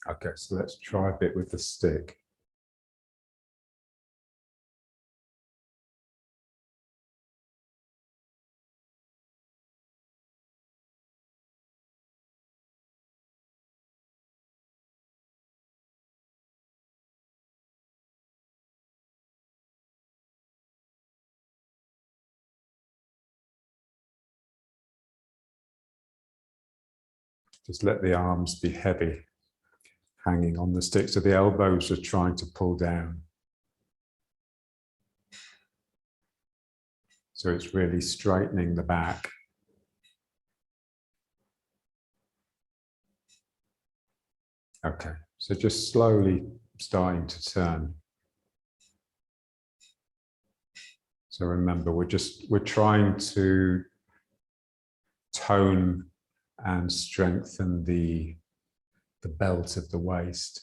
Okay, so let's try a bit with the stick. Just let the arms be heavy, hanging on the stick, so the elbows are trying to pull down. So it's really straightening the back. Okay, so just slowly starting to turn. So remember, we're trying to tone and strengthen the belt of the waist.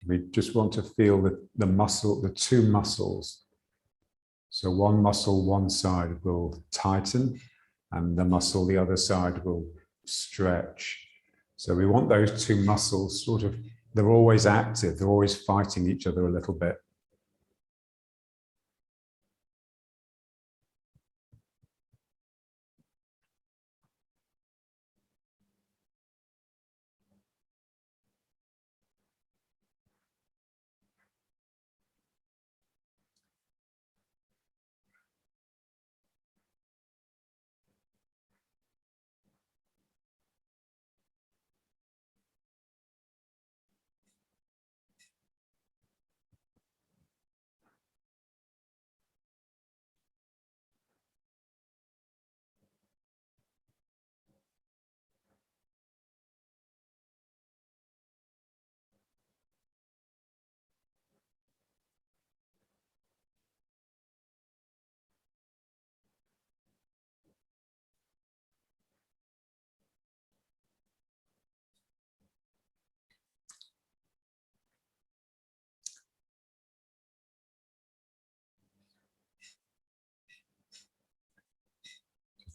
We just want to feel the muscle, the two muscles. So one muscle, one side will tighten, and the muscle, the other side will stretch. So we want those two muscles sort of, they're always active, they're always fighting each other a little bit.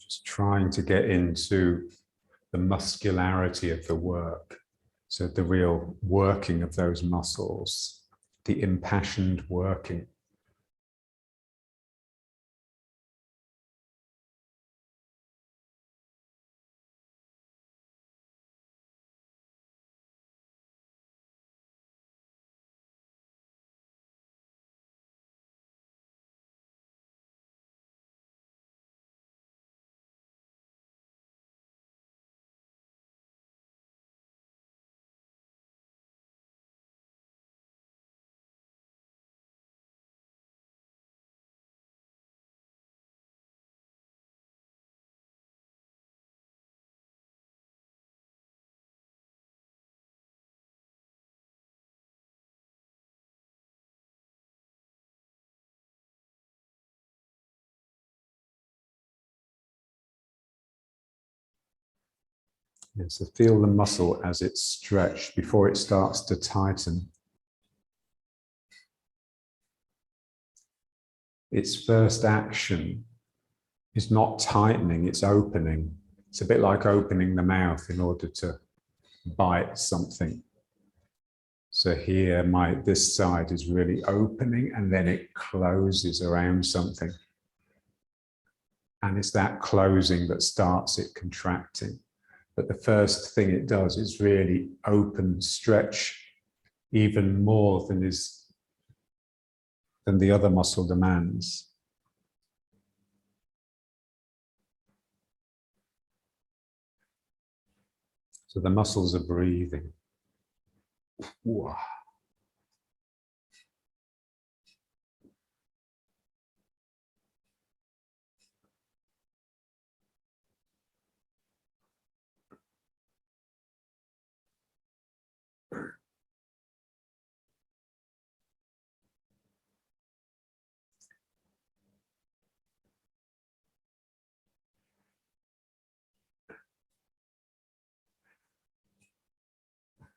Just trying to get into the muscularity of the work. So the real working of those muscles, the impassioned working. Yeah, so feel the muscle as it's stretched before it starts to tighten. Its first action is not tightening, it's opening. It's a bit like opening the mouth in order to bite something. So here, this side is really opening, and then it closes around something. And it's that closing that starts it contracting. But the first thing it does is really open, stretch even more than the other muscle demands. So the muscles are breathing. Wow.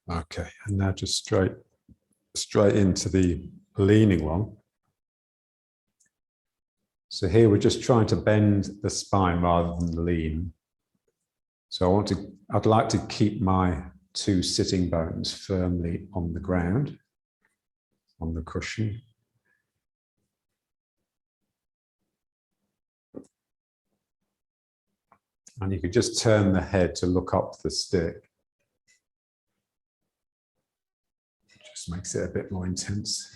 Okay, and now just straight into the leaning one. So here we're just trying to bend the spine rather than lean. So I'd like to keep my two sitting bones firmly on the ground, on the cushion. And you could just turn the head to look up the stick. It just makes it a bit more intense.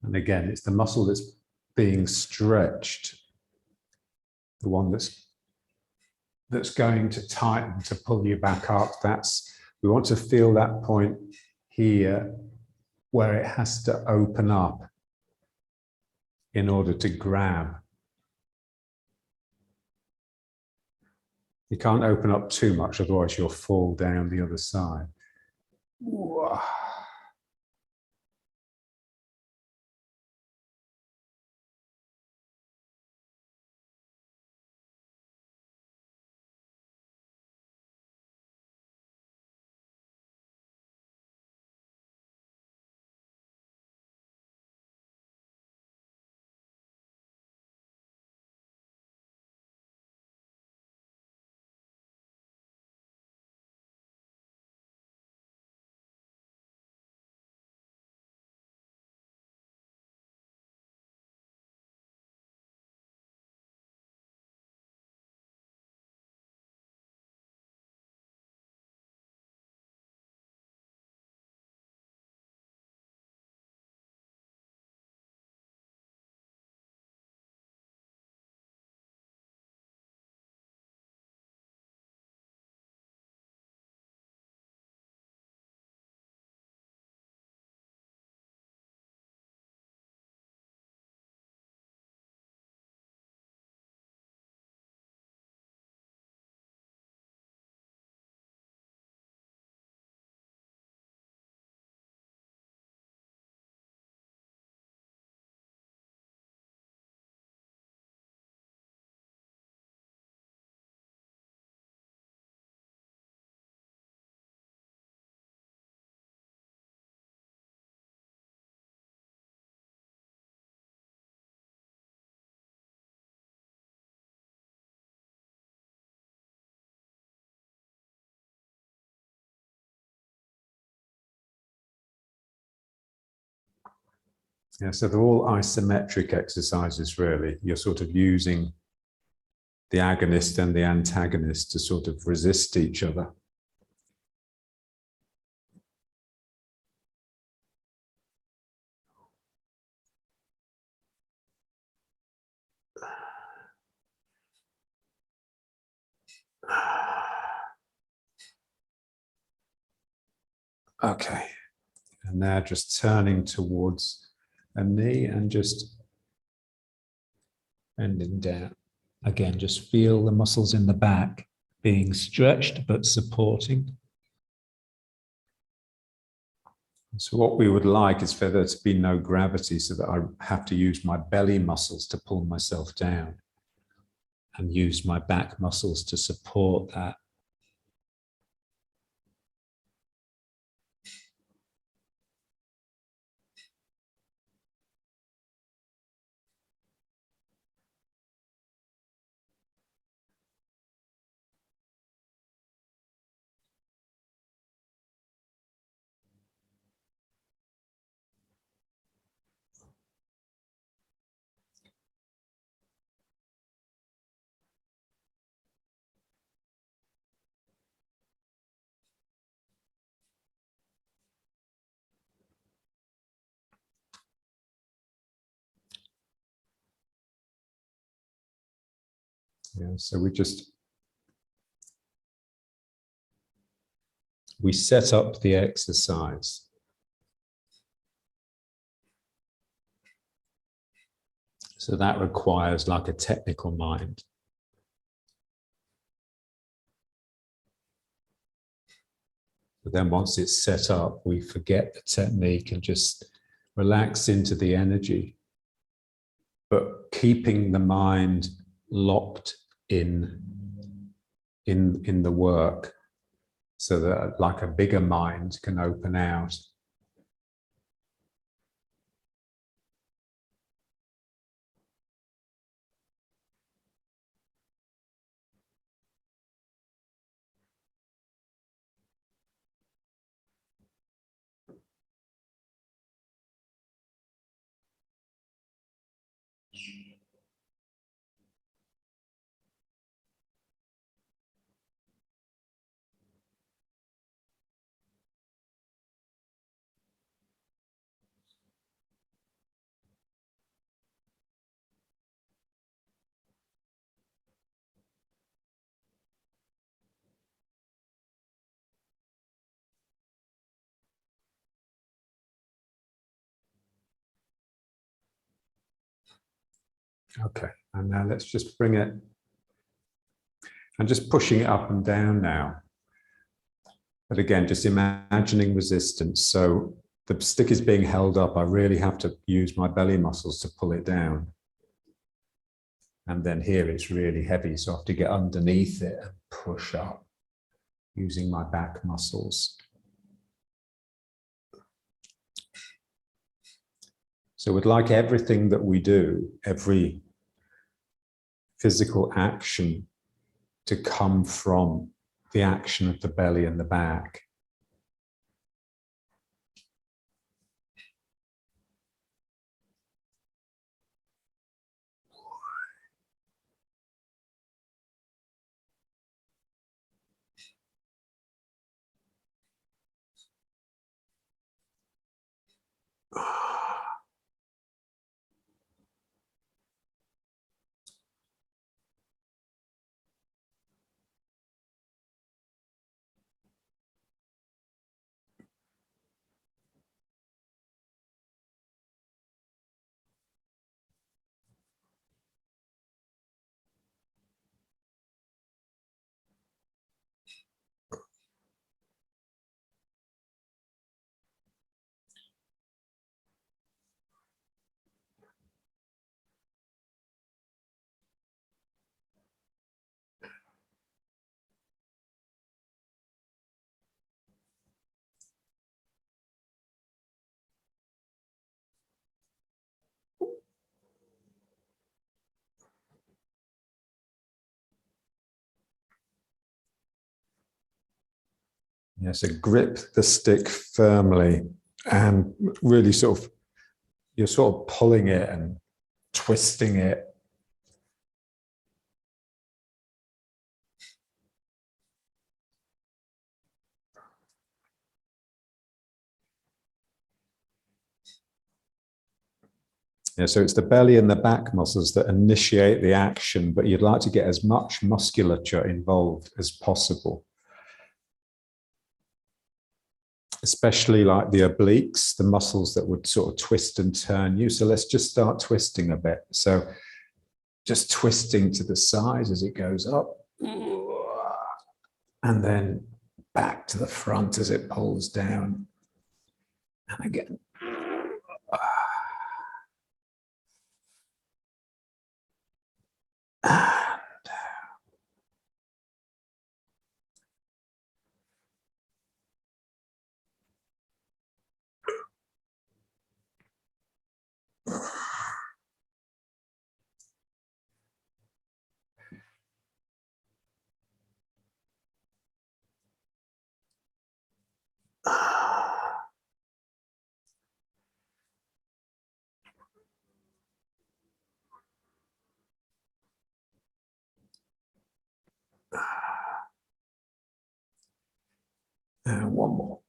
And again, it's the muscle that's being stretched, the one that's going to tighten to pull you back up. We want to feel that point here where it has to open up in order to grab. You can't open up too much, otherwise you'll fall down the other side. Yeah, so they're all isometric exercises, really. You're sort of using the agonist and the antagonist to sort of resist each other. Okay, and now just turning towards a knee and just bending down. Again, just feel the muscles in the back being stretched but supporting. So what we would like is for there to be no gravity, so that I have to use my belly muscles to pull myself down and use my back muscles to support that. Yeah, so we set up the exercise. So that requires like a technical mind. But then once it's set up, we forget the technique and just relax into the energy, but keeping the mind locked in the work, so that like a bigger mind can open out. Okay, and now let's just bring it, and just pushing it up and down now. But again, just imagining resistance. So the stick is being held up. I really have to use my belly muscles to pull it down. And then here it's really heavy, so I have to get underneath it and push up using my back muscles. So we'd like everything that we do, every physical action, to come from the action of the belly and the back. Yeah, so grip the stick firmly and really you're sort of pulling it and twisting it. Yeah, so it's the belly and the back muscles that initiate the action, but you'd like to get as much musculature involved as possible. Especially like the obliques, the muscles that would sort of twist and turn you. So let's just start twisting a bit. So just twisting to the sides as it goes up, and then back to the front as it pulls down. And again. And one more.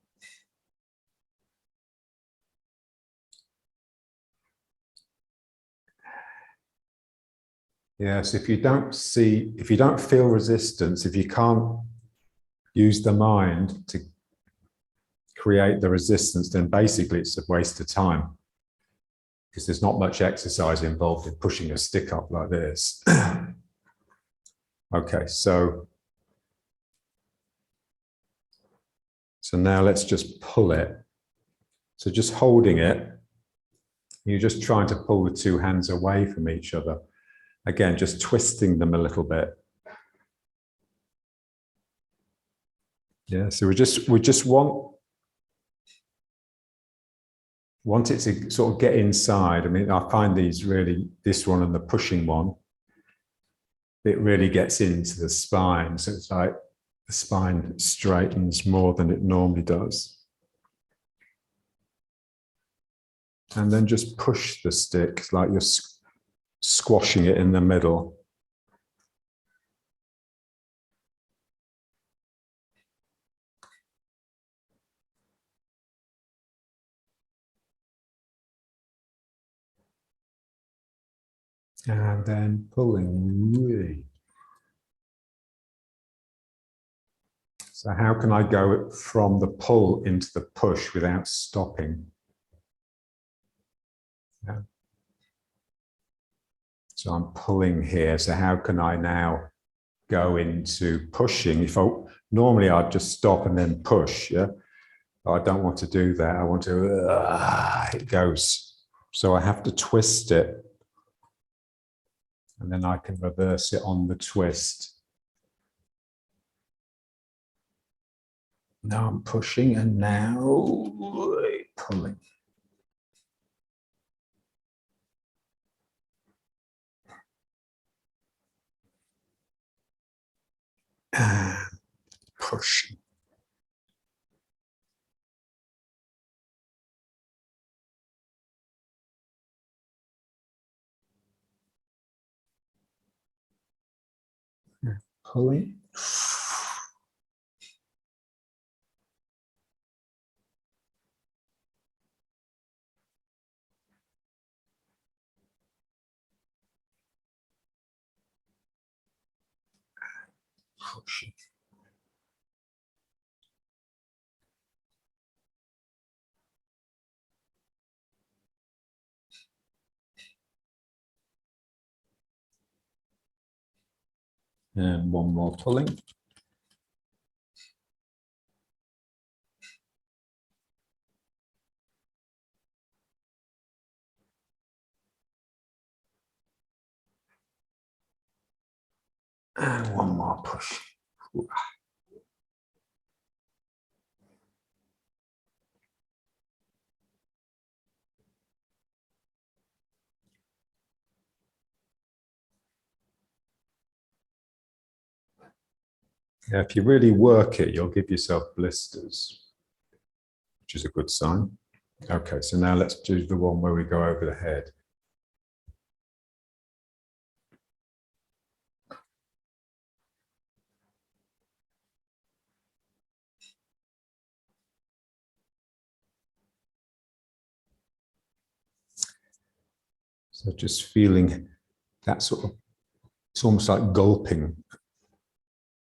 Yes, if you don't feel resistance, if you can't use the mind to create the resistance, then basically it's a waste of time, because there's not much exercise involved in pushing a stick up like this. Okay, so So now let's just pull it. So just holding it, you're just trying to pull the two hands away from each other. Again, just twisting them a little bit. Yeah, so we just want it to sort of get inside. I mean, I find these really, this one and the pushing one, it really gets into the spine. So it's like the spine straightens more than it normally does. And then just push the stick like you're squashing it in the middle. And then pulling really. So how can I go from the pull into the push without stopping? Yeah. So I'm pulling here. So how can I now go into pushing? Normally I'd just stop and then push. Yeah. I don't want to do that. I want to, it goes. So I have to twist it. And then I can reverse it on the twist. Now I'm pushing and now pulling. And pushing. Pulling. Pushing. And one more pulling. And one more push. Yeah, if you really work it, you'll give yourself blisters, which is a good sign. Okay, so now let's do the one where we go over the head. So just feeling that sort of, it's almost like gulping.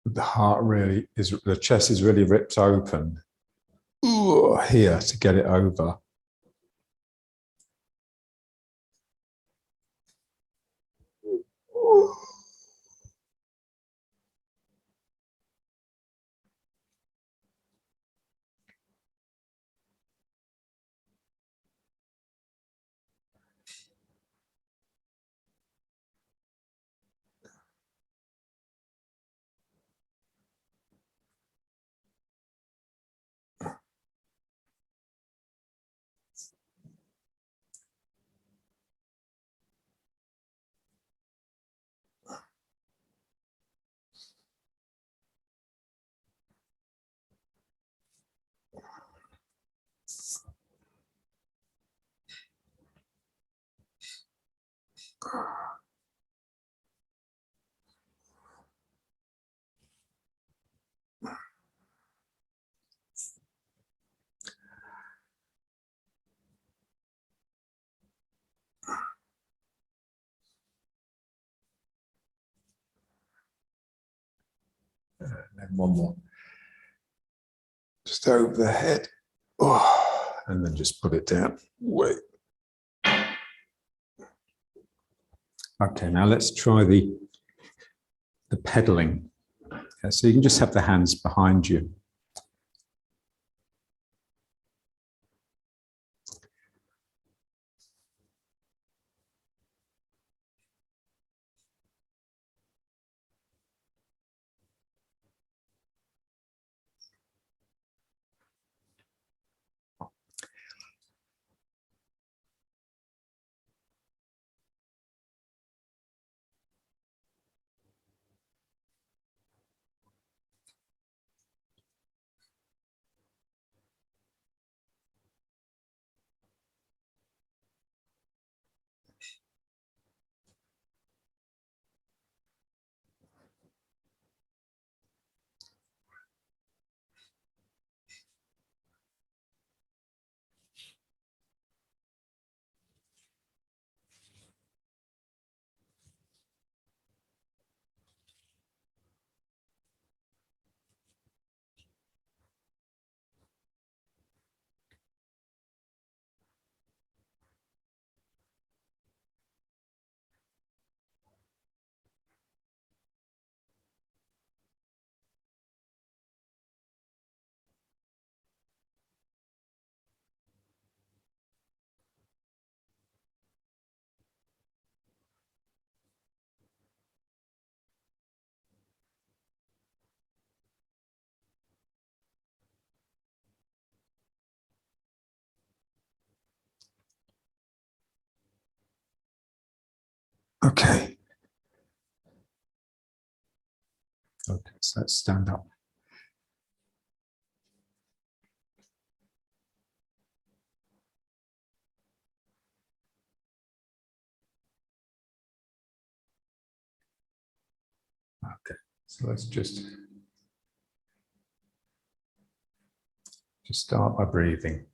The heart really is, the chest is really ripped open. Ooh, here to get it over. And then one more. Just over the head. Oh, and then just put it down. Wait. Okay, now let's try the pedaling. Okay, so you can just have the hands behind you. Okay. Okay, so let's stand up. Okay, so let's just start by breathing.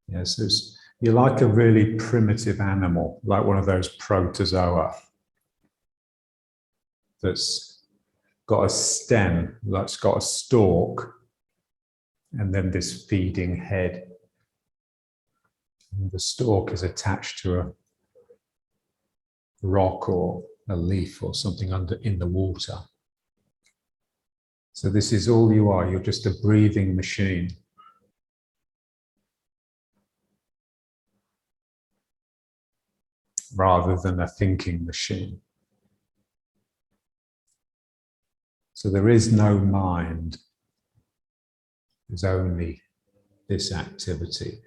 Yes, you're like a really primitive animal, like one of those protozoa that's got a stem, that's got a stalk, and then this feeding head. And the stalk is attached to a rock or a leaf or something in the water. So this is all you are. You're just a breathing machine. Rather than a thinking machine. So there is no mind. There's only this activity.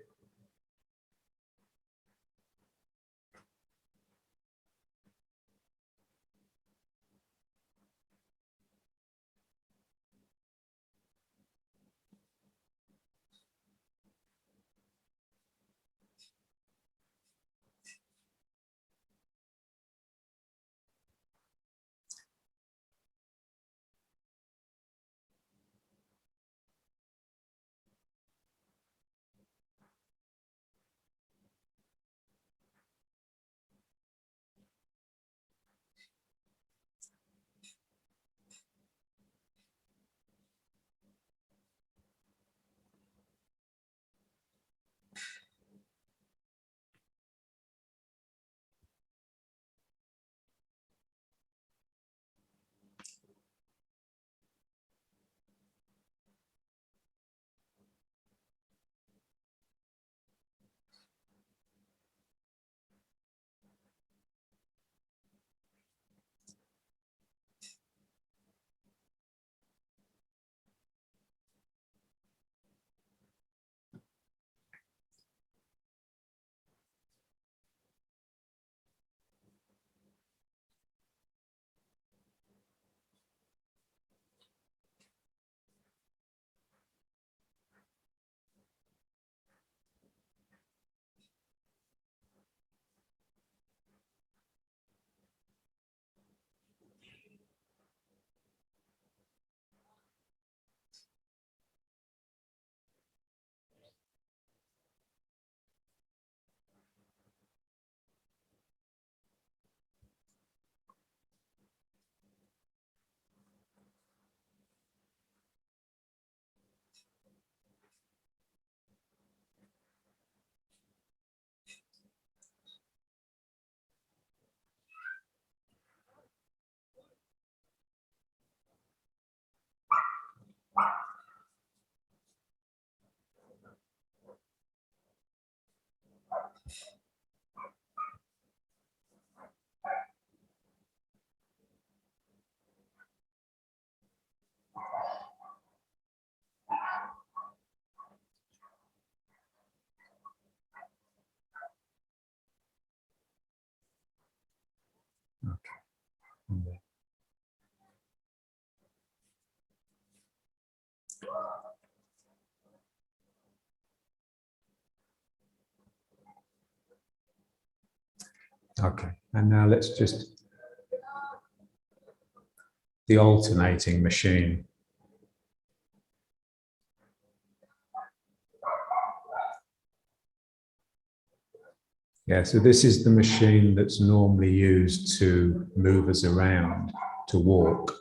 Okay. Okay, and now let's just the alternating machine. Yeah, so this is the machine that's normally used to move us around, to walk.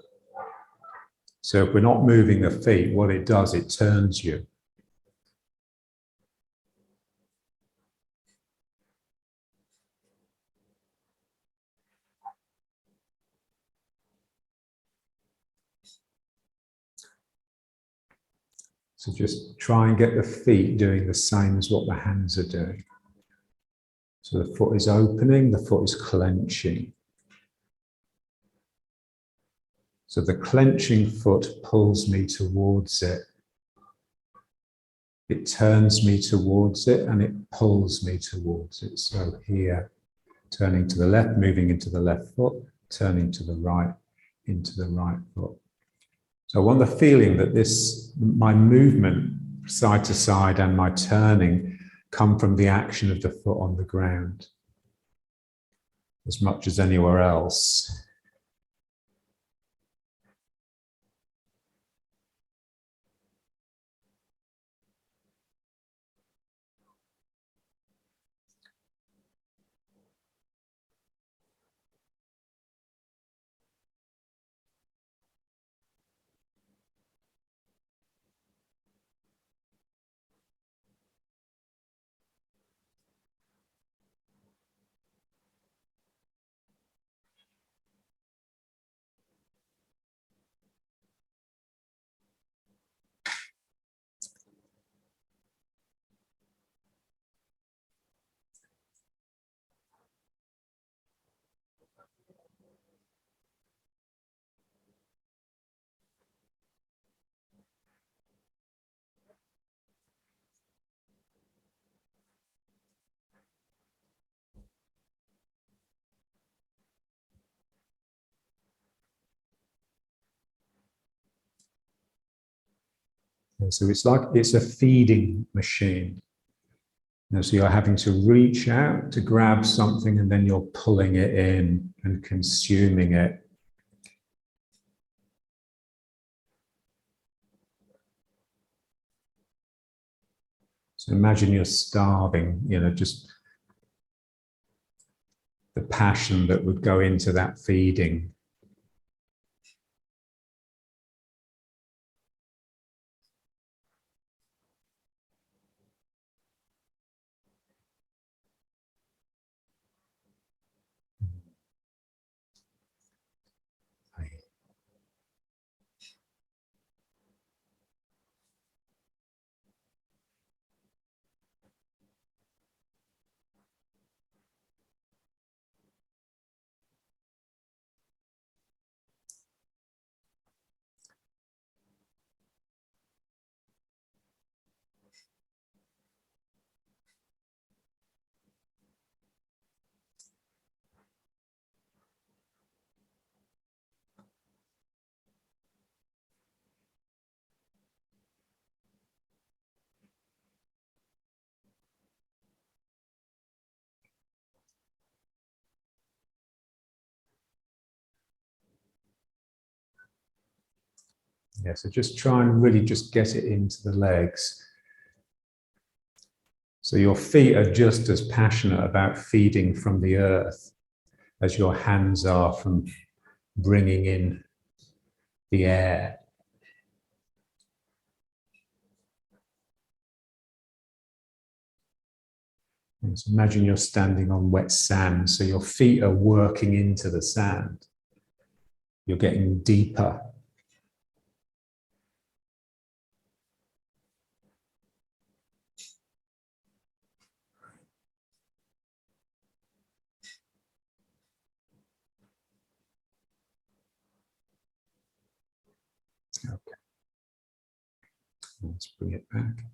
So if we're not moving the feet, what it does, it turns you. So just try and get the feet doing the same as what the hands are doing. So the foot is opening, the foot is clenching. So the clenching foot pulls me towards it. It turns me towards it and it pulls me towards it. So here, turning to the left, moving into the left foot, turning to the right, into the right foot. So I want the feeling that my movement side to side and my turning come from the action of the foot on the ground as much as anywhere else. And so it's a feeding machine. So you're having to reach out to grab something and then you're pulling it in and consuming it. So imagine you're starving, just the passion that would go into that feeding. Yeah, so just try and really just get it into the legs. So your feet are just as passionate about feeding from the earth as your hands are from bringing in the air. And so imagine you're standing on wet sand, so your feet are working into the sand. You're getting deeper. Okay. Let's bring it back.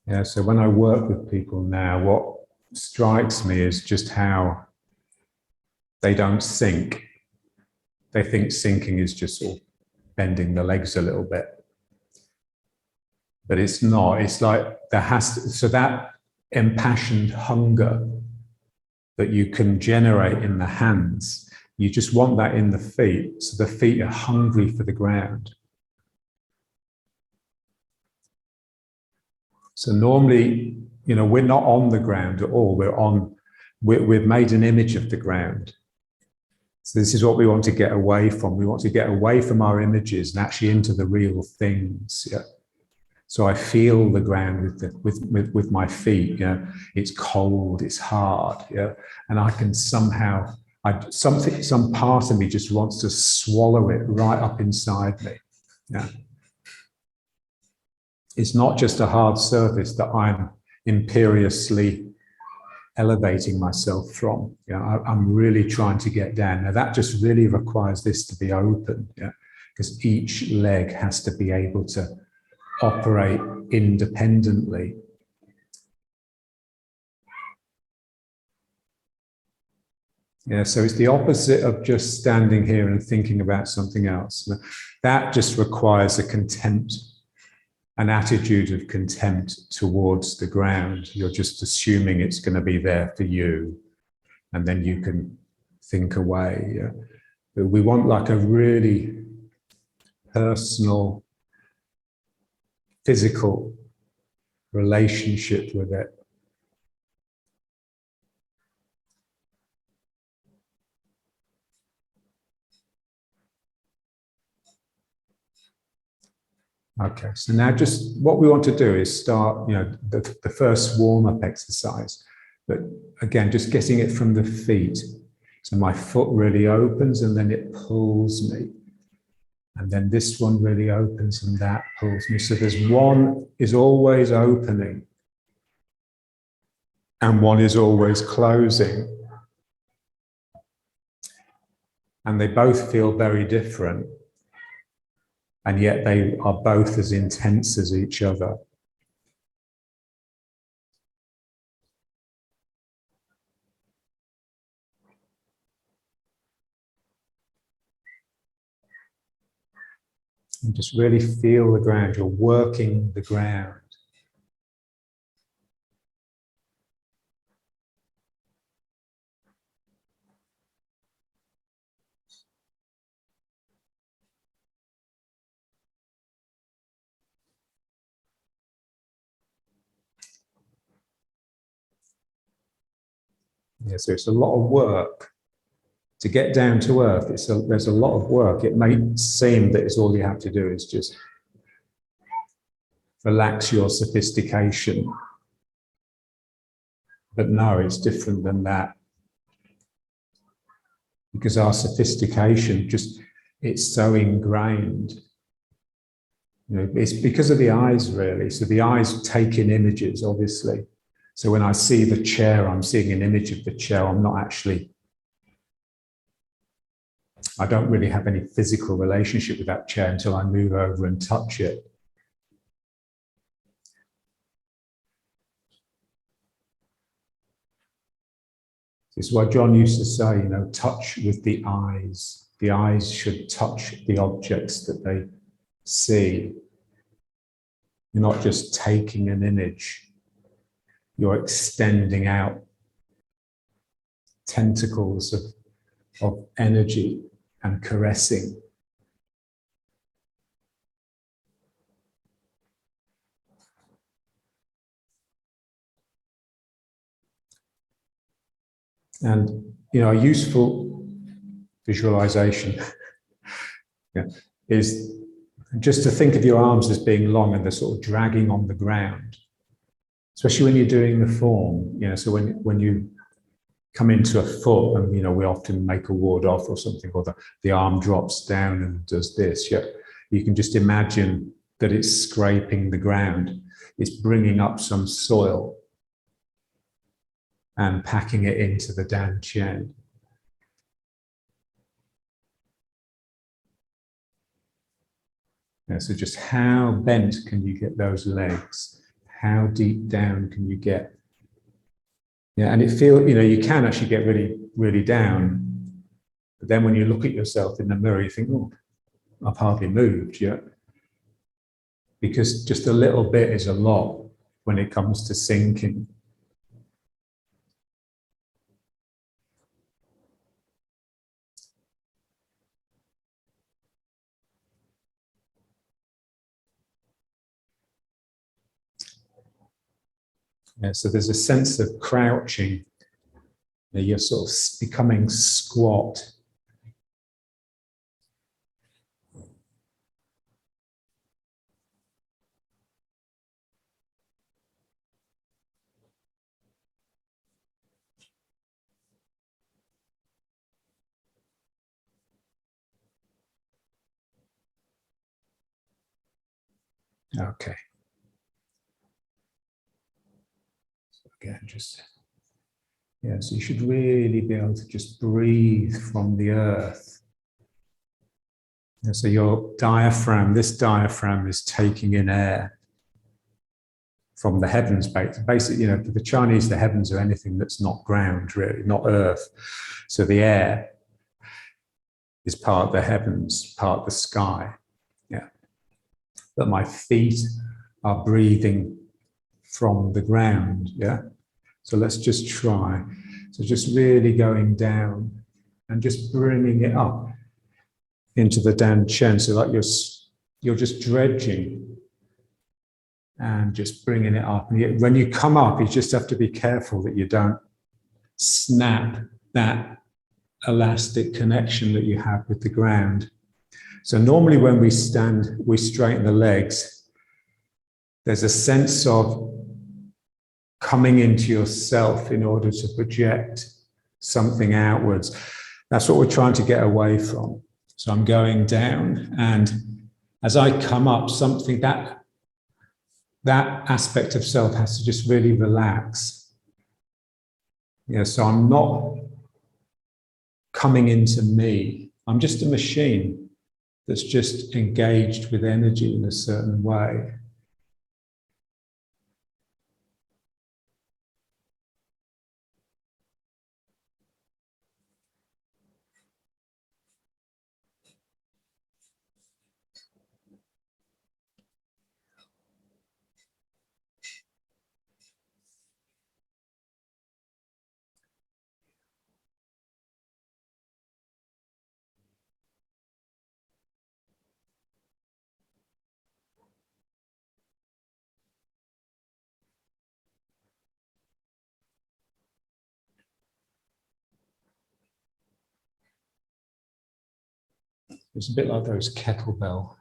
Yeah, so when I work with people now, what strikes me is just how they don't sink. They think sinking is just sort of bending the legs a little bit, but it's not. It's like there has to, so that impassioned hunger that you can generate in the hands, you just want that in the feet. So the feet are hungry for the ground. So normally, we're not on the ground at all. We've made an image of the ground. So this is what we want to get away from. We want to get away from our images and actually into the real things. Yeah. So I feel the ground with my feet. Yeah. It's cold. It's hard. Yeah. And I can somehow, some part of me just wants to swallow it right up inside me. Yeah. It's not just a hard surface that I'm imperiously elevating myself from. I'm really trying to get down. Now that just really requires this to be open, because each leg has to be able to operate independently. Yeah, so it's the opposite of just standing here and thinking about something else. That just requires a contempt, an attitude of contempt towards the ground. You're just assuming it's going to be there for you, and then you can think away. Yeah? But we want like a really personal, physical relationship with it. Okay, so now just what we want to do is start, the first warm-up exercise. But again, just getting it from the feet. So my foot really opens and then it pulls me. And then this one really opens and that pulls me. So there's one is always opening and one is always closing. And they both feel very different. And yet they are both as intense as each other. And just really feel the ground. You're working the ground. Yeah, so it's a lot of work to get down to earth. There's a lot of work. It may seem that it's all you have to do is just relax your sophistication. But no, it's different than that. Because our sophistication it's so ingrained. It's because of the eyes, really. So the eyes take in images, obviously. So when I see the chair, I'm seeing an image of the chair. I don't really have any physical relationship with that chair until I move over and touch it. This is why John used to say, touch with the eyes. The eyes should touch the objects that they see. You're not just taking an image. You're extending out tentacles of energy and caressing. And, a useful visualization is just to think of your arms as being long and they're sort of dragging on the ground, especially when you're doing the form. So when you come into a foot and, we often make a ward off or something, or the arm drops down and does this. Yeah, you can just imagine that it's scraping the ground. It's bringing up some soil and packing it into the dantian. So just how bent can you get those legs? How deep down can you get? Yeah, and it feels, you can actually get really, really down. But then when you look at yourself in the mirror, you think, oh, I've hardly moved yet. Because just a little bit is a lot when it comes to sinking. Yeah, so there's a sense of crouching. You're sort of becoming squat. Okay. So again, so you should really be able to just breathe from the earth. And so your diaphragm, this diaphragm is taking in air from the heavens. Basically, for the Chinese, the heavens are anything that's not ground, really, not earth. So the air is part of the heavens, part of the sky. Yeah. But my feet are breathing from the ground. Yeah. So let's just try. So just really going down and just bringing it up into the Dan Chen. So like you're just dredging and just bringing it up. And when you come up, you just have to be careful that you don't snap that elastic connection that you have with the ground. So normally when we stand, we straighten the legs. There's a sense of coming into yourself in order to project something outwards. That's what we're trying to get away from. So I'm going down, and as I come up, something that aspect of self has to just really relax. Yeah, so I'm not coming into me. I'm just a machine that's just engaged with energy in a certain way. It's a bit like those kettlebell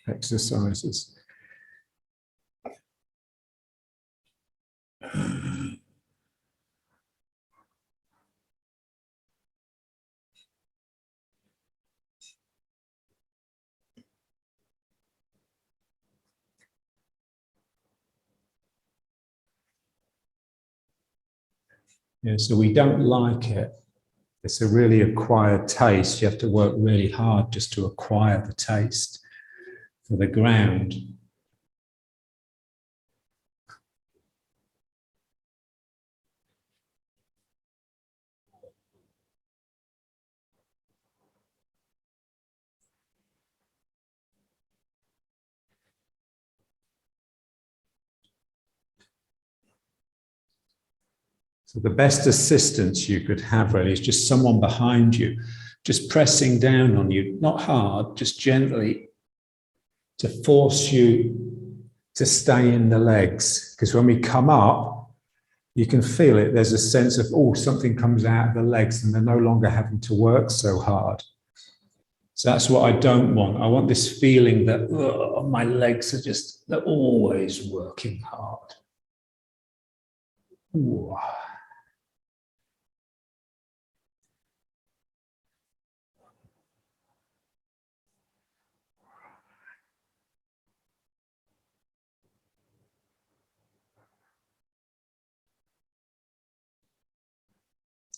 exercises. Yeah, so we don't like it. It's a really acquired taste. You have to work really hard just to acquire the taste for the ground. So the best assistance you could have really is just someone behind you, just pressing down on you, not hard, just gently to force you to stay in the legs. Because when we come up, you can feel it. There's a sense of, oh, something comes out of the legs and they're no longer having to work so hard. So that's what I don't want. I want this feeling that my legs they're always working hard. Ooh.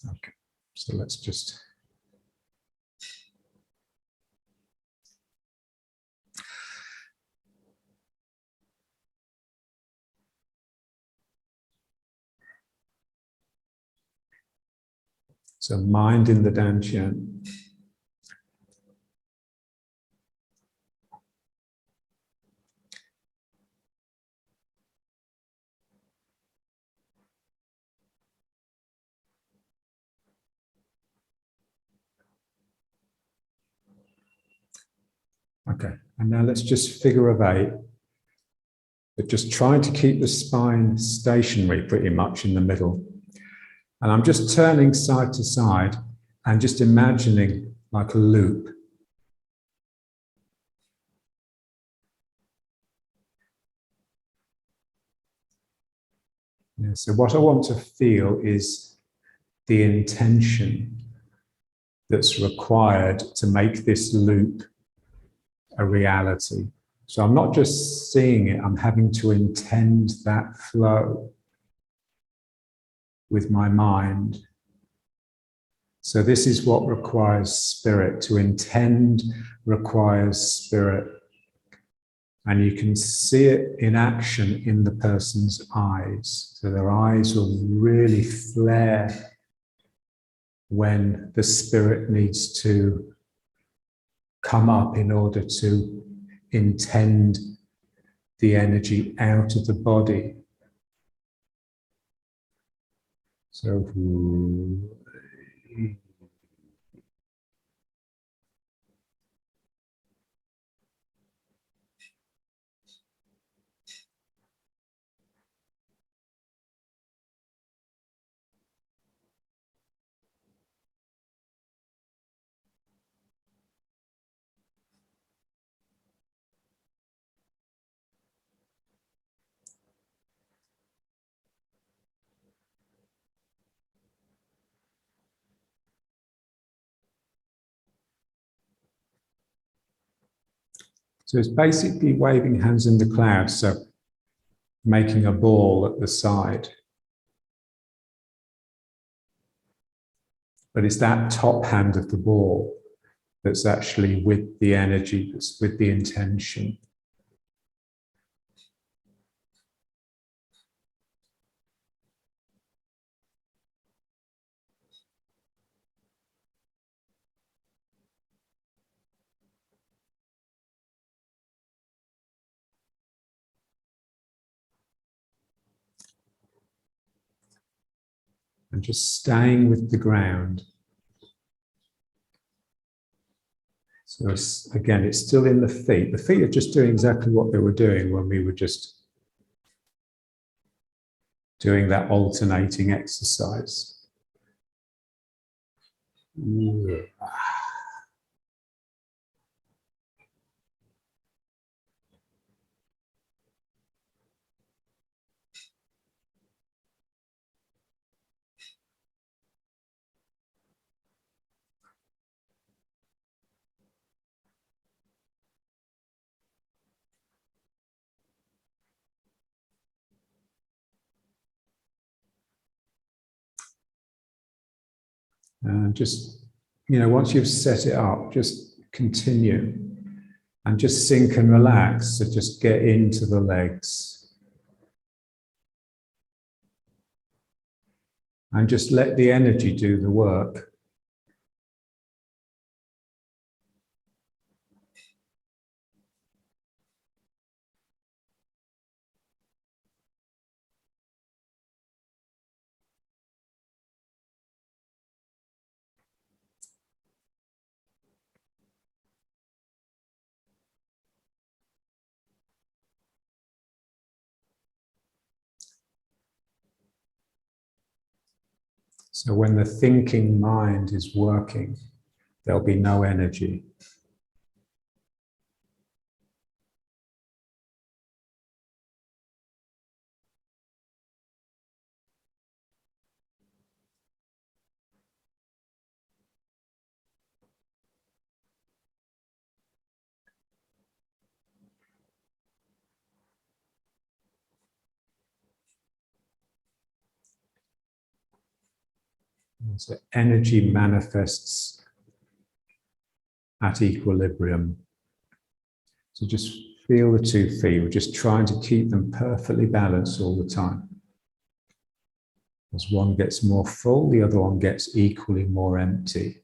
Okay, so let's just So mind in the dantian. Okay, and now let's just figure of 8, but just trying to keep the spine stationary pretty much in the middle. And I'm just turning side to side and just imagining like a loop. Yeah, so what I want to feel is the intention that's required to make this loop a reality. So I'm not just seeing it, I'm having to intend that flow with my mind. So this is what requires spirit. To intend requires spirit. And you can see it in action in the person's eyes. So their eyes will really flare when the spirit needs to come up in order to intend the energy out of the body. So it's basically waving hands in the clouds, so making a ball at the side. But it's that top hand of the ball that's actually with the energy, that's with the intention. And just staying with the ground. So again, it's still in the feet. The feet are just doing exactly what they were doing when we were just doing that alternating exercise. And just, once you've set it up, just continue and just sink and relax. So just get into the legs and just let the energy do the work. So when the thinking mind is working, there'll be no energy. So energy manifests at equilibrium. So just feel the 2 feet. We're just trying to keep them perfectly balanced all the time. As one gets more full, the other one gets equally more empty.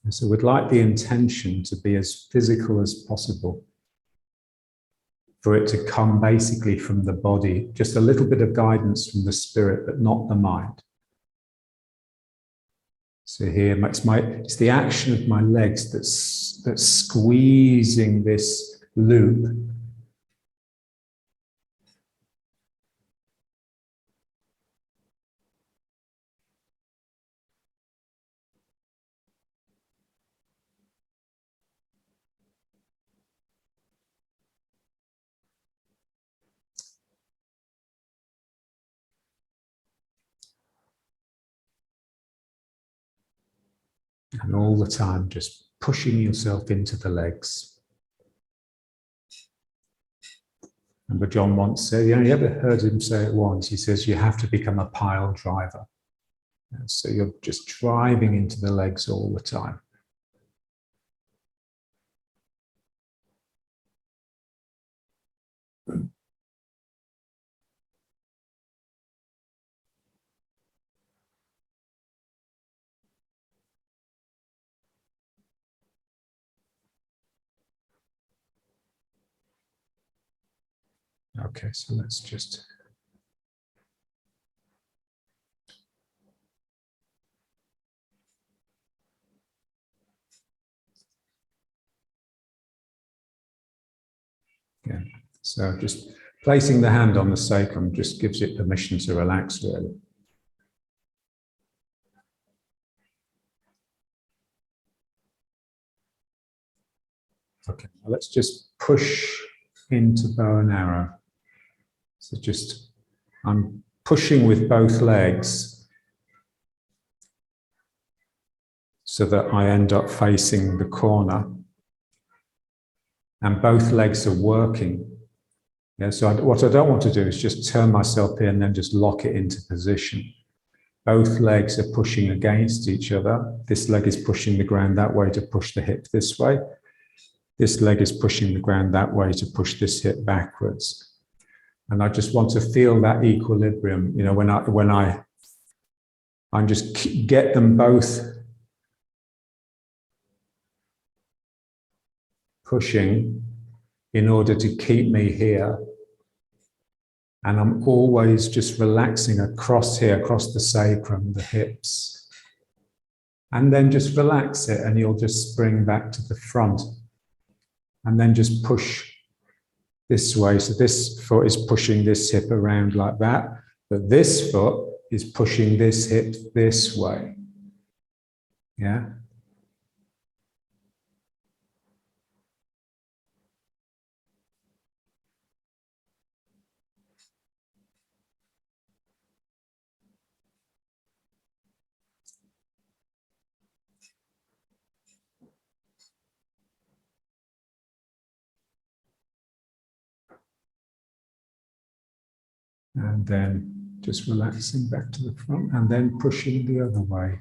And so we'd like the intention to be as physical as possible, for it to come basically from the body, just a little bit of guidance from the spirit, but not the mind. So here, it's the action of my legs that's squeezing this loop. And all the time, just pushing yourself into the legs. Remember, John once said, you ever heard him say it once, he says, you have to become a pile driver. And so you're just driving into the legs all the time. Okay, so let's just... Yeah, so just placing the hand on the sacrum just gives it permission to relax, really. Okay, now let's just push into bow and arrow. So just, I'm pushing with both legs so that I end up facing the corner and both legs are working. Yeah, so what I don't want to do is just turn myself in and then just lock it into position. Both legs are pushing against each other. This leg is pushing the ground that way to push the hip this way. This leg is pushing the ground that way to push this hip backwards. And I just want to feel that equilibrium, you know, when I just get them both pushing in order to keep me here. And I'm always just relaxing across here, across the sacrum, the hips. And then just relax it and you'll just spring back to the front. And then just push this way. So this foot is pushing this hip around like that, but this foot is pushing this hip this way. Yeah. And then just relaxing back to the front and then pushing the other way.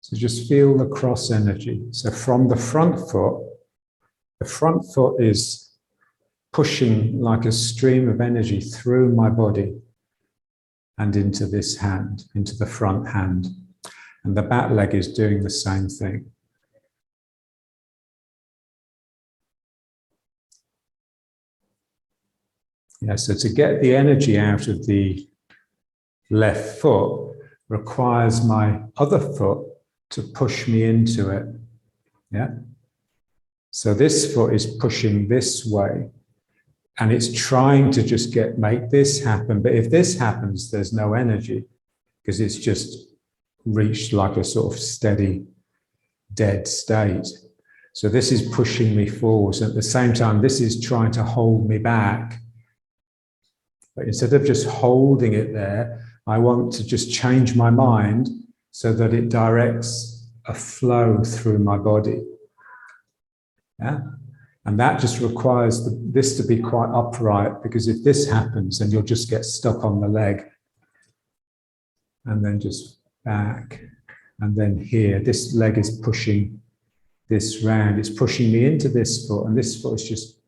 So just feel the cross energy. So from the front foot is pushing like a stream of energy through my body and into this hand, into the front hand. And the back leg is doing the same thing. Yeah, so to get the energy out of the left foot requires my other foot to push me into it. Yeah. So this foot is pushing this way, and it's trying to just make this happen. But if this happens, there's no energy, because it's just reached like a sort of steady, dead state. So this is pushing me forwards. At the same time, this is trying to hold me back. But instead of just holding it there, I want to just change my mind so that it directs a flow through my body. Yeah? And that just requires this to be quite upright, because if this happens, then you'll just get stuck on the leg. And then just back. And then here, this leg is pushing this round. It's pushing me into this foot, and this foot is just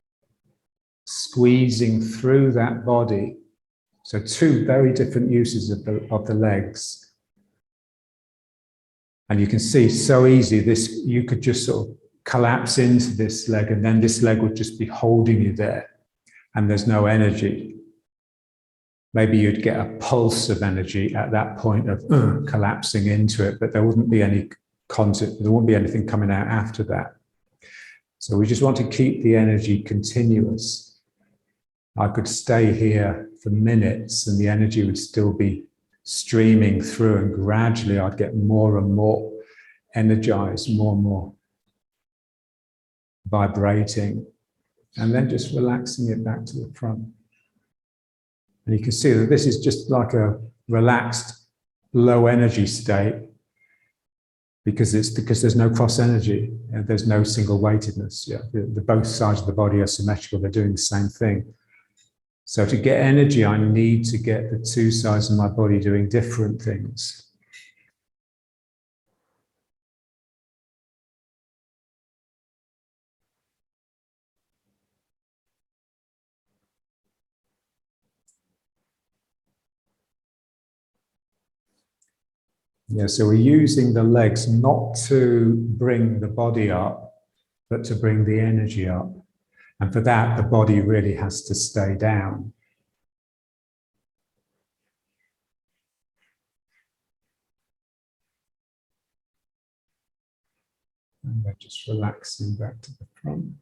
squeezing through that body. So two very different uses of the legs. And you can see so easy, you could just sort of collapse into this leg, and then this leg would just be holding you there, and there's no energy. Maybe you'd get a pulse of energy at that point of collapsing into it, but there wouldn't be any concept, there wouldn't be anything coming out after that. So we just want to keep the energy continuous. I could stay here for minutes and the energy would still be streaming through, and gradually I'd get more and more energized, more and more vibrating, and then just relaxing it back to the front. And you can see that this is just like a relaxed, low energy state, because there's no cross energy and there's no single weightedness. Yeah, the both sides of the body are symmetrical, they're doing the same thing. So to get energy, I need to get the two sides of my body doing different things. Yeah, so we're using the legs not to bring the body up, but to bring the energy up. And for that, the body really has to stay down. And then just relaxing back to the front.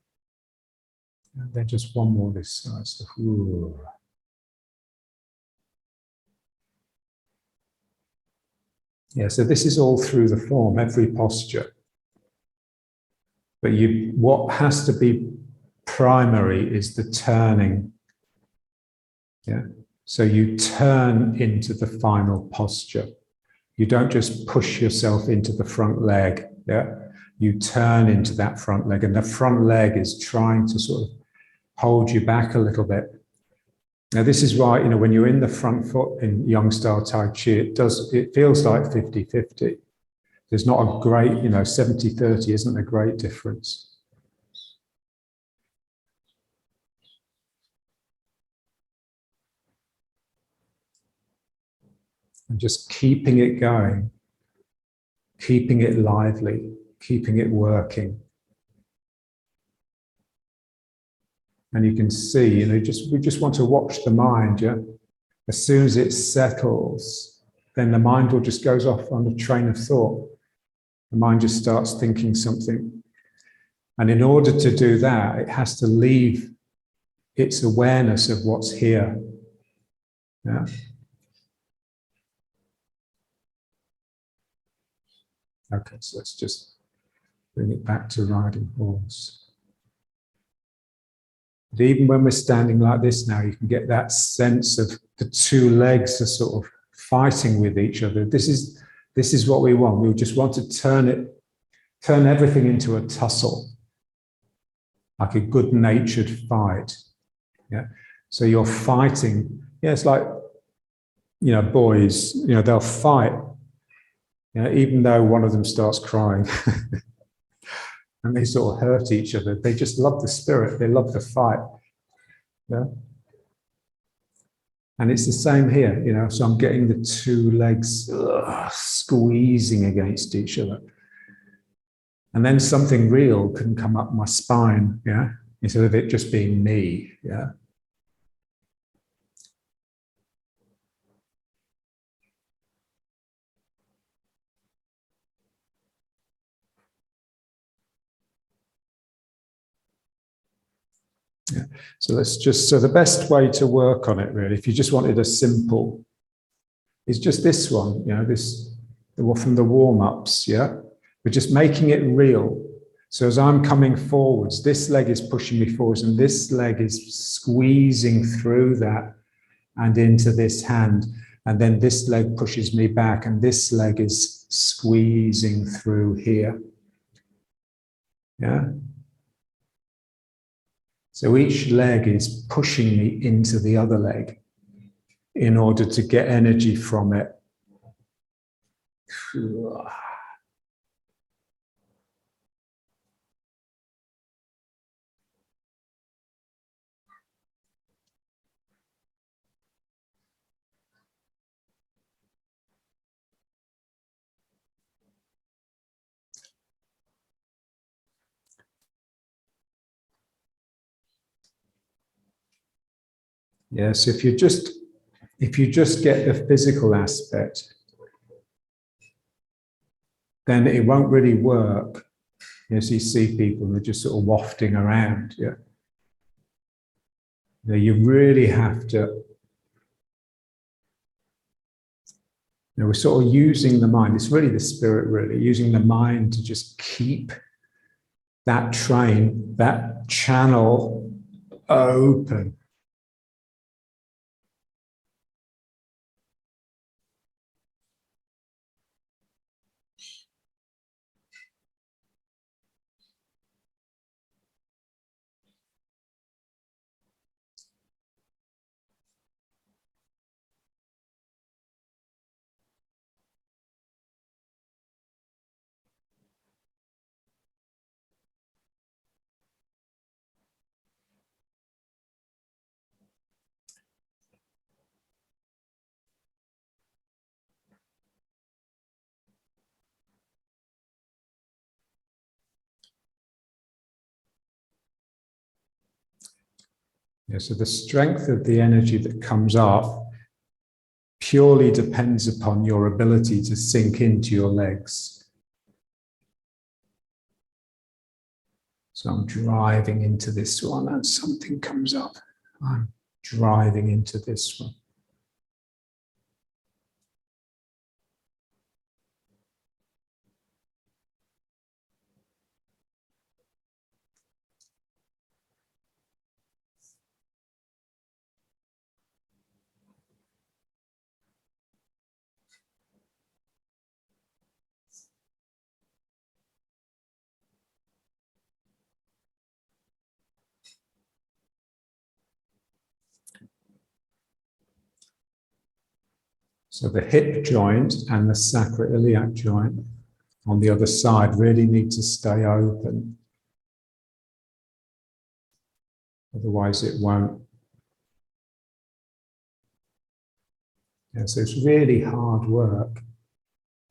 And then just one more this side. So, yeah, so this is all through the form, every posture. But what has to be primary is the turning. Yeah. So you turn into the final posture. You don't just push yourself into the front leg. Yeah. You turn into that front leg, and the front leg is trying to sort of hold you back a little bit. Now, this is why, when you're in the front foot in Yang style Tai Chi, it feels like 50-50. There's not a great, 70-30 isn't a great difference. And just keeping it going, keeping it lively, keeping it working. And you can see, we just want to watch the mind, yeah? As soon as it settles, then the mind will just goes off on a train of thought. The mind just starts thinking something. And in order to do that, it has to leave its awareness of what's here. Yeah. Okay, so let's just bring it back to riding horse. But even when we're standing like this now, you can get that sense of the two legs are sort of fighting with each other. This is what we want. We just want to turn everything into a tussle, like a good-natured fight. Yeah. So you're fighting. Yeah, it's like, boys, they'll fight, even though one of them starts crying. And they sort of hurt each other. They just love the spirit. They love the fight. Yeah. And it's the same here, so I'm getting the two legs squeezing against each other. And then something real can come up my spine, yeah, instead of it just being me, yeah. So let's just, so the best way to work on it really, if you just wanted a simple, is just this one, you know, this, from the warm-ups, yeah? We're just making it real. So as I'm coming forwards, this leg is pushing me forwards and this leg is squeezing through that and into this hand. And then this leg pushes me back and this leg is squeezing through here. Yeah. So each leg is pushing me into the other leg in order to get energy from it. Yes, if you just get the physical aspect, then it won't really work. As you see people who are just sort of wafting around. Yeah. You really have to, we're sort of using the mind. It's really the spirit, really, using the mind to just keep that train, that channel open. Yeah, so the strength of the energy that comes up purely depends upon your ability to sink into your legs. So I'm driving into this one and something comes up. I'm driving into this one. So the hip joint and the sacroiliac joint on the other side really need to stay open. Otherwise it won't. Yeah, so it's really hard work.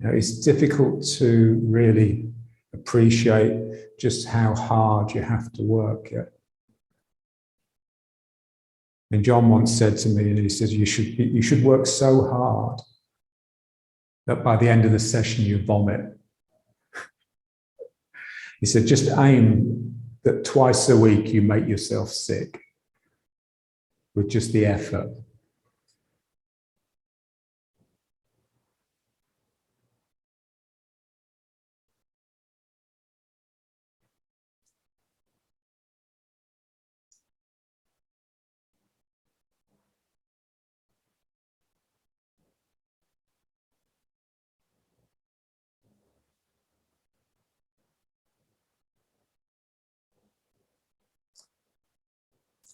It's difficult to really appreciate just how hard you have to work. Yeah. And John once said to me, and he says, you should work so hard that by the end of the session you vomit. He said, just aim that twice a week you make yourself sick with just the effort.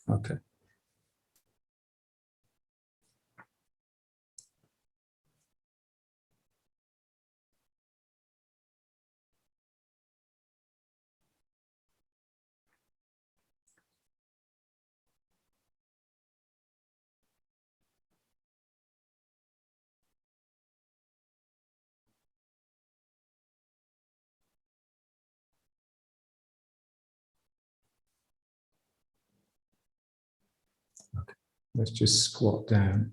Okay. Okay. Let's just squat down.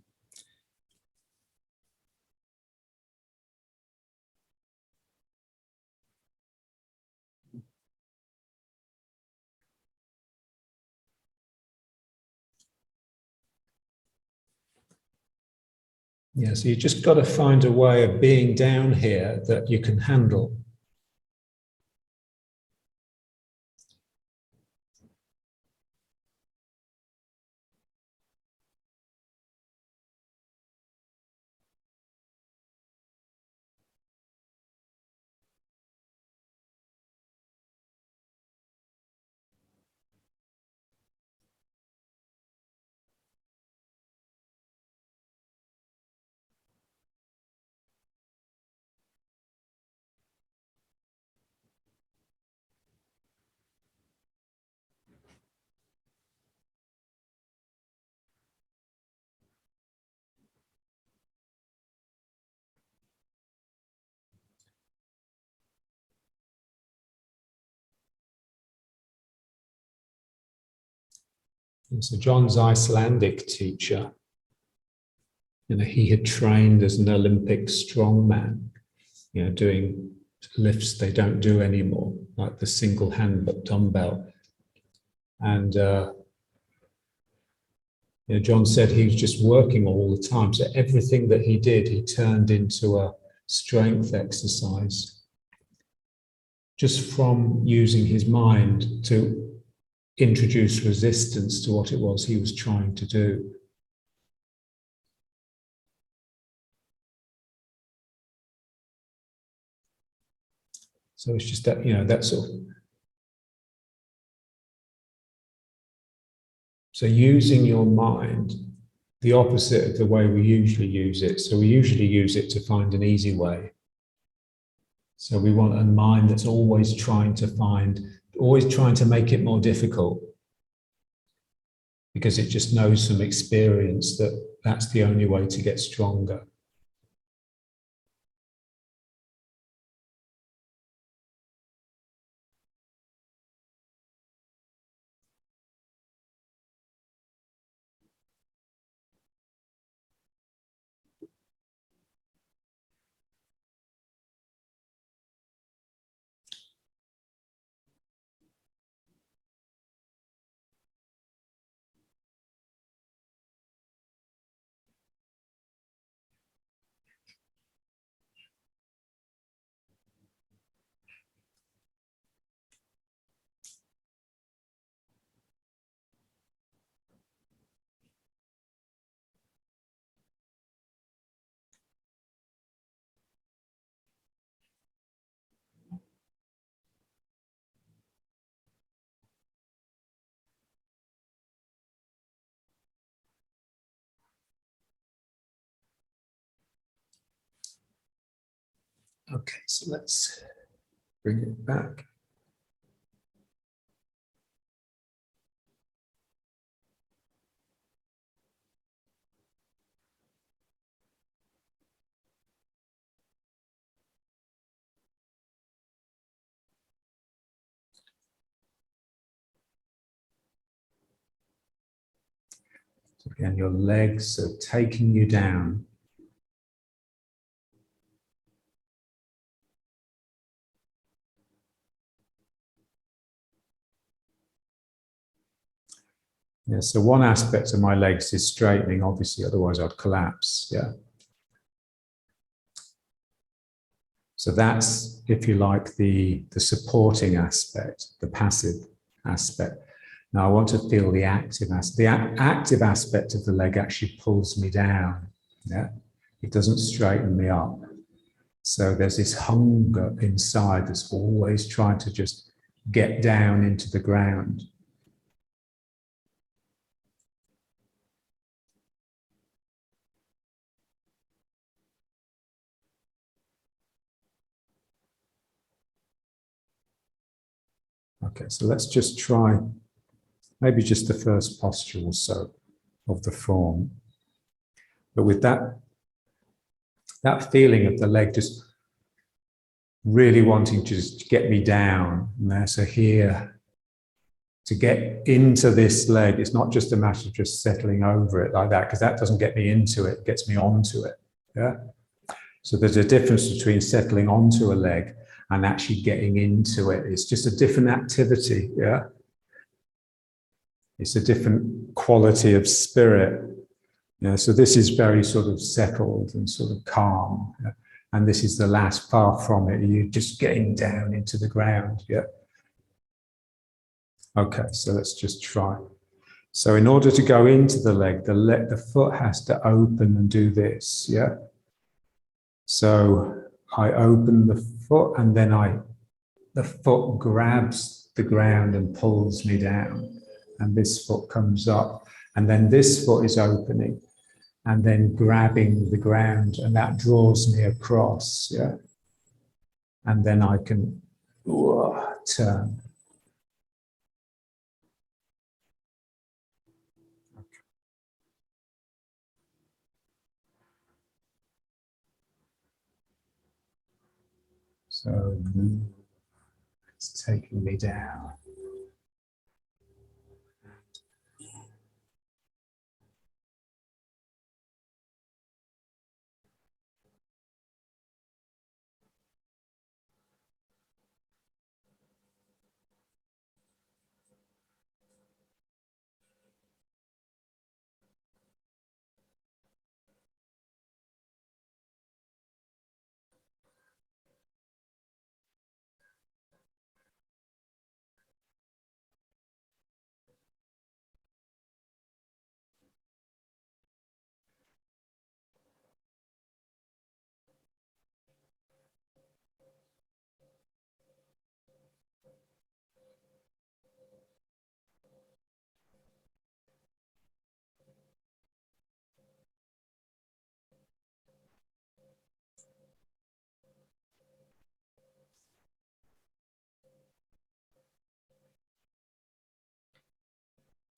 Yeah, so you just got to find a way of being down here that you can handle. And so John's Icelandic teacher, he had trained as an Olympic strongman, doing lifts they don't do anymore, like the single hand dumbbell. And John said he was just working all the time. So everything that he did, he turned into a strength exercise, just from using his mind to introduce resistance to what it was he was trying to do. So it's just that, that sort of. So using your mind, the opposite of the way we usually use it. So we usually use it to find an easy way. So we want a mind that's always trying to make it more difficult, because it just knows from experience that that's the only way to get stronger. Okay, so let's bring it back. So again, your legs are taking you down. Yeah, so one aspect of my legs is straightening, obviously, otherwise I'd collapse. Yeah. So that's, if you like, the supporting aspect, the passive aspect. Now I want to feel the active aspect. The active aspect of the leg actually pulls me down. Yeah, it doesn't straighten me up. So there's this hunger inside that's always trying to just get down into the ground. Okay, so let's just try maybe just the first posture or so of the form. But with that feeling of the leg just really wanting to just get me down. So here, to get into this leg, it's not just a matter of just settling over it like that, because that doesn't get me into it, it gets me onto it. Yeah. So there's a difference between settling onto a leg and actually getting into it. It's just a different activity. Yeah. It's a different quality of spirit. Yeah, so this is very sort of settled and sort of calm. Yeah? And this is the last, far from it. You're just getting down into the ground. Yeah. Okay, so let's just try. So in order to go into the leg, the foot has to open and do this. Yeah. So I open the foot and then the foot grabs the ground and pulls me down. And this foot comes up. And then this foot is opening and then grabbing the ground, and that draws me across. Yeah. And then I can turn. So it's taking me down.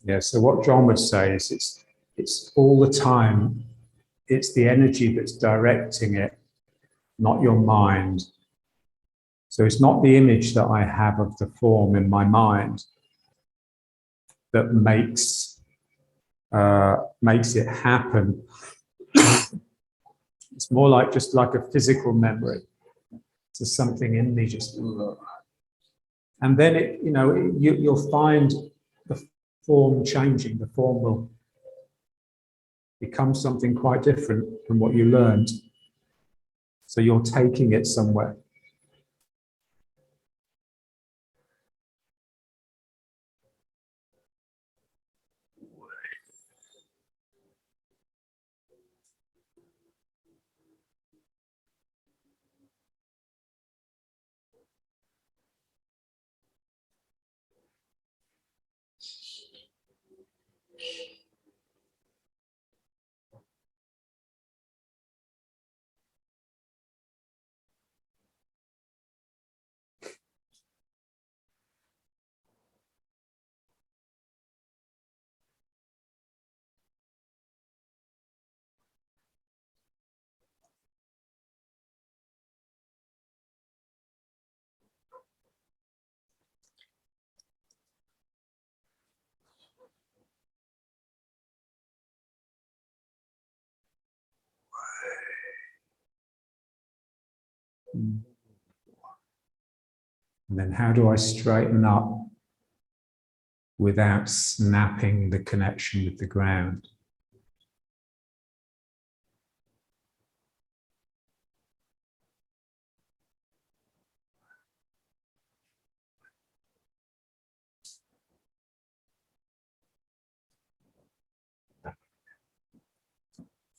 Yeah, so what John would say is it's all the time, it's the energy that's directing it, not your mind. So it's not the image that I have of the form in my mind that makes it happen. It's more like just like a physical memory. So something in me just, and then you'll find the form changing. The form will become something quite different from what you learned. So you're taking it somewhere. And then how do I straighten up without snapping the connection with the ground?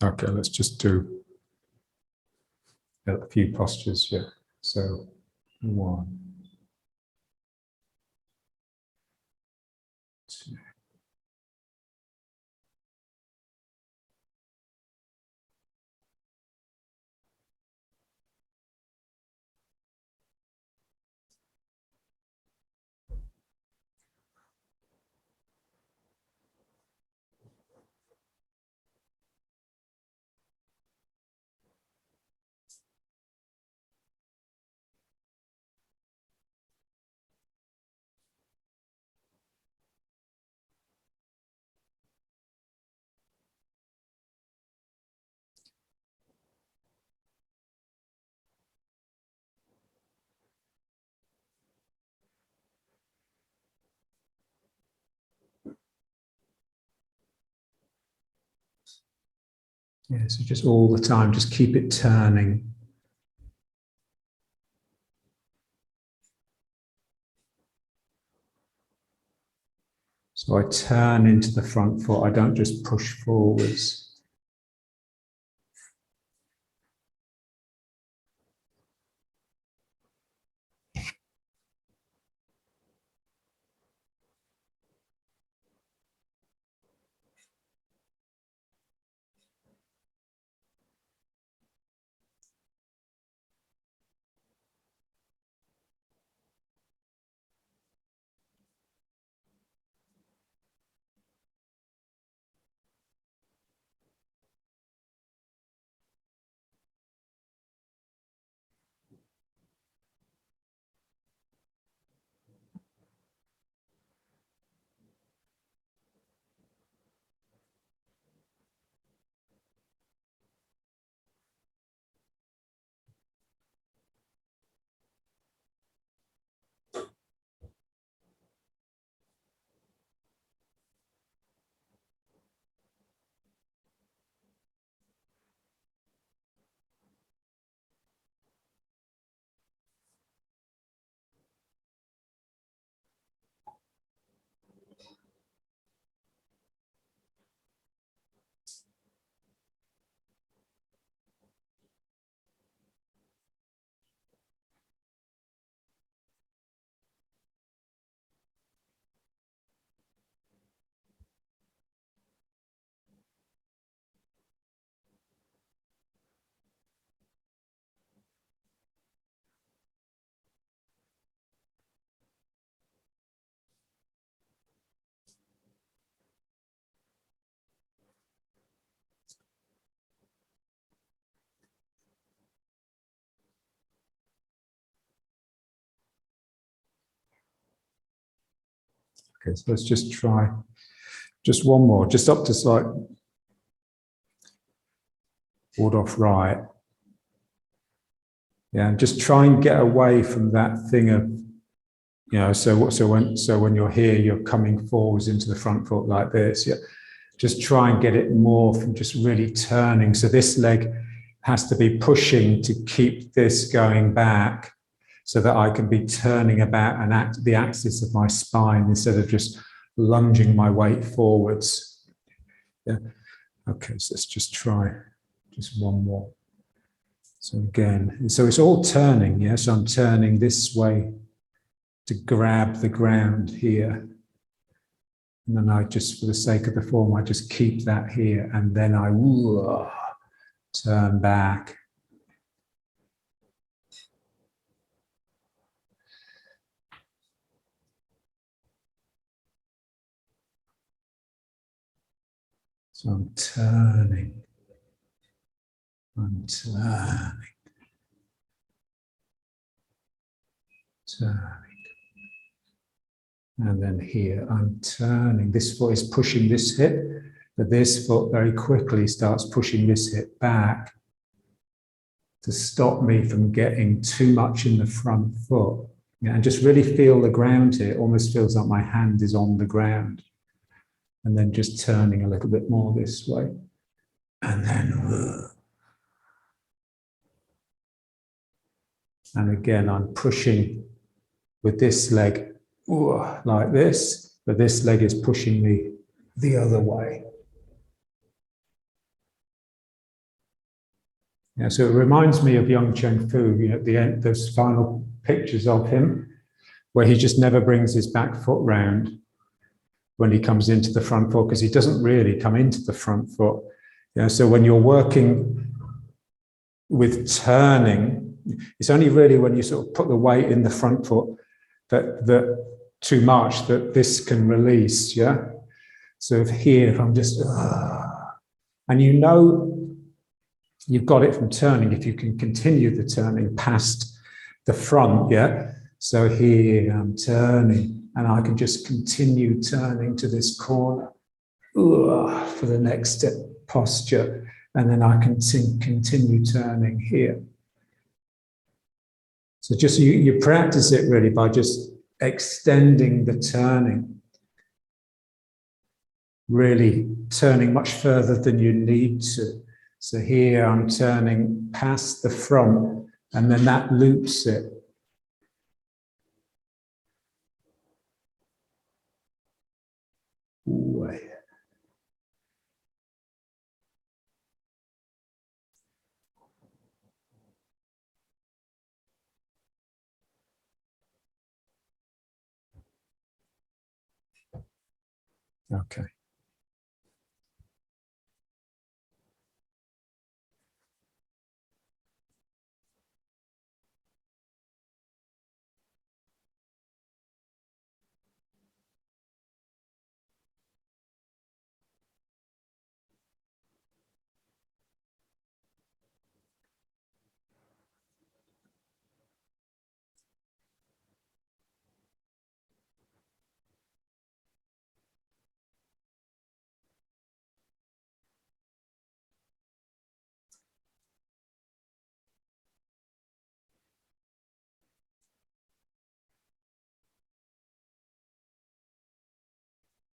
Okay, let's just do a few postures here. So 1, 2. Yeah, so just all the time, just keep it turning. So I turn into the front foot, I don't just push forwards. Okay, so let's just try just one more, just up to like ward off right. Yeah, and just try and get away from that thing of, you know, so when you're here, you're coming forwards into the front foot like this. Yeah, just try and get it more from just really turning. So this leg has to be pushing to keep this going back, so that I can be turning about and the axis of my spine instead of just lunging my weight forwards. Yeah. Okay, so let's just try just one more. So again, so it's all turning, yeah? So I'm turning this way to grab the ground here. And then I just, for the sake of the form, I just keep that here, and then I turn back. So I'm turning. I'm turning. Turning. And then here, I'm turning. This foot is pushing this hip, but this foot very quickly starts pushing this hip back to stop me from getting too much in the front foot. Yeah, and just really feel the ground here. It almost feels like my hand is on the ground. And then just turning a little bit more this way. And then, and again, I'm pushing with this leg like this, but this leg is pushing me the other way. Yeah, so it reminds me of young Cheng Fu, you know, at the end, those final pictures of him, where he just never brings his back foot round when he comes into the front foot, because he doesn't really come into the front foot. Yeah, so when you're working with turning, it's only really when you sort of put the weight in the front foot that too much that this can release, yeah? So if here, if I'm just, and you know you've got it from turning, if you can continue the turning past the front, yeah? So here I'm turning, and I can just continue turning to this corner for the next step posture, and then I can continue turning here. So just you practice it really by just extending the turning, really turning much further than you need to. So here I'm turning past the front, and then that loops it. Ooh. Okay.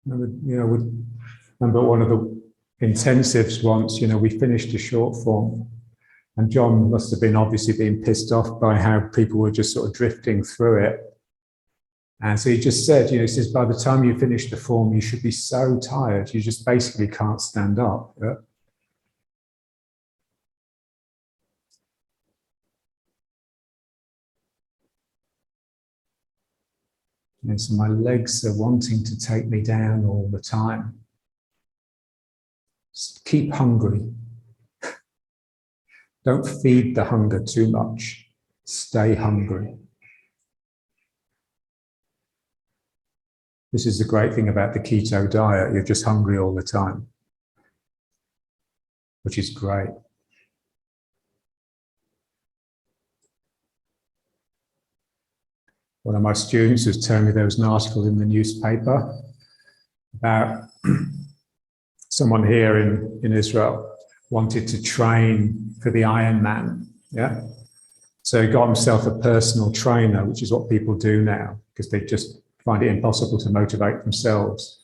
Remember one of the intensives once, we finished a short form, and John must have been obviously being pissed off by how people were just sort of drifting through it. And so he just said, he says, by the time you finish the form, you should be so tired, you just basically can't stand up. Yeah? So my legs are wanting to take me down all the time. Just keep hungry. Don't feed the hunger too much. Stay hungry. This is the great thing about the keto diet. You're just hungry all the time, which is great. One of my students was telling me there was an article in the newspaper about someone here in Israel wanted to train for the Ironman. Yeah. So he got himself a personal trainer, which is what people do now, because they just find it impossible to motivate themselves.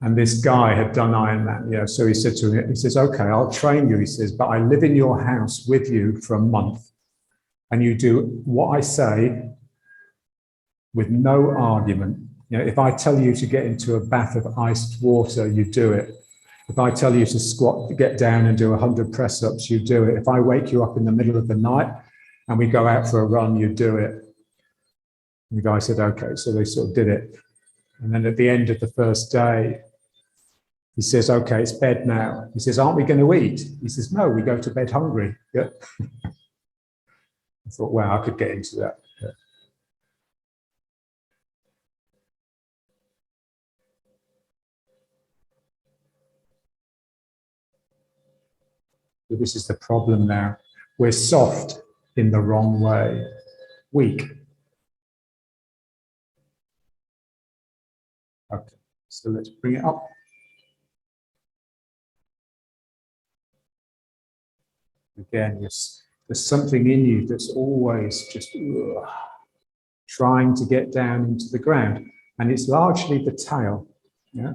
And this guy had done Ironman. Yeah. So he said to him, he says, okay, I'll train you. He says, but I live in your house with you for a month, and you do what I say with no argument. If I tell you to get into a bath of iced water, you do it. If I tell you to squat, get down and do 100 press-ups, you do it. If I wake you up in the middle of the night and we go out for a run, you do it. And the guy said, okay, so they sort of did it. And then at the end of the first day, he says, okay, it's bed now. He says, aren't we going to eat? He says, no, we go to bed hungry. Yeah. I thought, wow, I could get into that. Yeah. But this is the problem now. We're soft in the wrong way, weak. Okay, so let's bring it up. Again, yes, there's something in you that's always just trying to get down into the ground. And it's largely the tail. Yeah.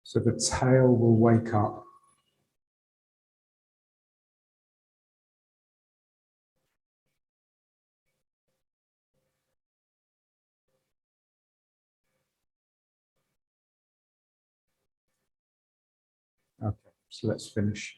So the tail will wake up. Okay, so let's finish.